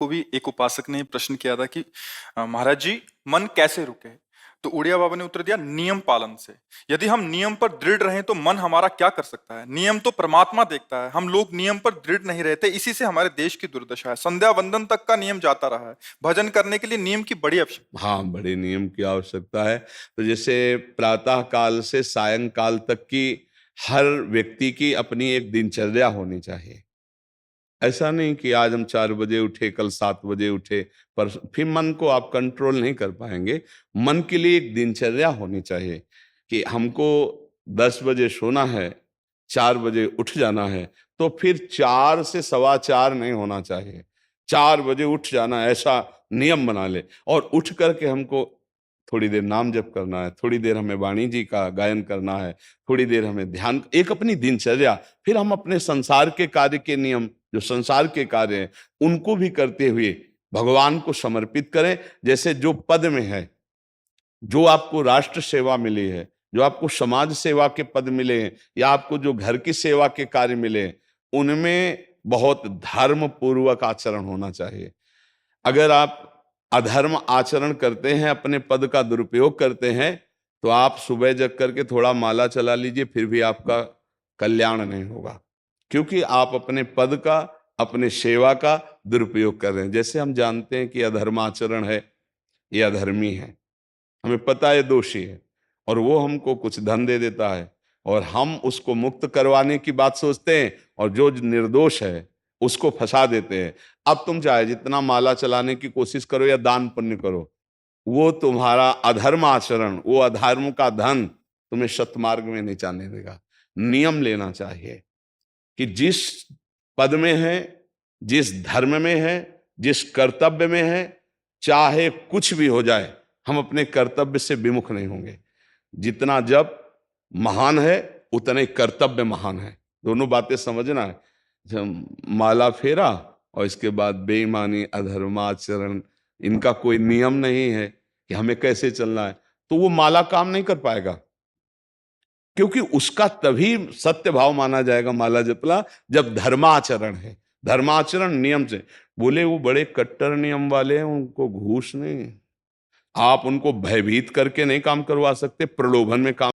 को भी एक उपासक ने प्रश्न किया था कि महाराज जी, मन कैसे रुके? तो उड़िया बाबा ने उत्तर दिया, नियम पालन से। यदि हम नियम पर दृढ़ रहें तो मन हमारा क्या कर सकता है? नियम तो परमात्मा देखता है, हम लोग नियम पर दृढ़ नहीं रहते, इसी से हमारे देश की दुर्दशा है। संध्या वंदन तक का नियम जाता रहा है, भजन करने के लिए नियम की बड़ी आवश्यकता। हाँ, बड़े नियम की आवश्यकता है। तो जैसे प्रातः काल से सायंकाल तक की हर व्यक्ति की अपनी एक दिनचर्या होनी चाहिए। ऐसा नहीं कि आज हम 4 बजे उठे, कल 7 बजे उठे, पर फिर मन को आप कंट्रोल नहीं कर पाएंगे। मन के लिए एक दिनचर्या होनी चाहिए कि हमको 10 बजे सोना है, 4 बजे उठ जाना है, तो फिर 4 से सवा 4 नहीं होना चाहिए। 4 बजे उठ जाना, ऐसा नियम बना ले। और उठ करके हमको थोड़ी देर नाम जप करना है, थोड़ी देर हमें वाणी जी का गायन करना है, थोड़ी देर हमें ध्यान, एक अपनी दिनचर्या। फिर हम अपने संसार के कार्य के नियम, जो संसार के कार्य हैं, उनको भी करते हुए भगवान को समर्पित करें। जैसे जो पद में है, जो आपको राष्ट्र सेवा मिली है, जो आपको समाज सेवा के पद मिले हैं, या आपको जो घर की सेवा के कार्य मिले हैं, उनमें बहुत धर्म पूर्वक आचरण होना चाहिए। अगर आप अधर्म आचरण करते हैं, अपने पद का दुरुपयोग करते हैं, तो आप सुबह जग करके थोड़ा माला चला लीजिए, फिर भी आपका कल्याण नहीं होगा, क्योंकि आप अपने पद का, अपने सेवा का दुरुपयोग कर रहे हैं। जैसे हम जानते हैं कि अधर्माचरण है, ये अधर्मी है, हमें पता है दोषी है, और वो हमको कुछ धन दे देता है, और हम उसको मुक्त करवाने की बात सोचते हैं, और जो निर्दोष है उसको फंसा देते हैं। अब तुम चाहे जितना माला चलाने की कोशिश करो या दान पुण्य करो, वो तुम्हारा अधर्म आचरण, वो अधर्म का धन तुम्हें सतमार्ग में नहीं जाने देगा। नियम लेना चाहिए कि जिस पद में है, जिस धर्म में है, जिस कर्तव्य में है, चाहे कुछ भी हो जाए, हम अपने कर्तव्य से विमुख नहीं होंगे। जितना जप महान है, उतना ही कर्तव्य महान है। दोनों बातें समझना है। माला फेरा और इसके बाद बेईमानी, अधर्माचरण, इनका कोई नियम नहीं है कि हमें कैसे चलना है, तो वो माला काम नहीं कर पाएगा, क्योंकि उसका तभी सत्य भाव माना जाएगा माला जपला, जब धर्माचरण है। धर्माचरण नियम से। बोले वो बड़े कट्टर नियम वाले हैं, उनको घूस नहीं, आप उनको भयभीत करके नहीं काम करवा सकते, प्रलोभन में काम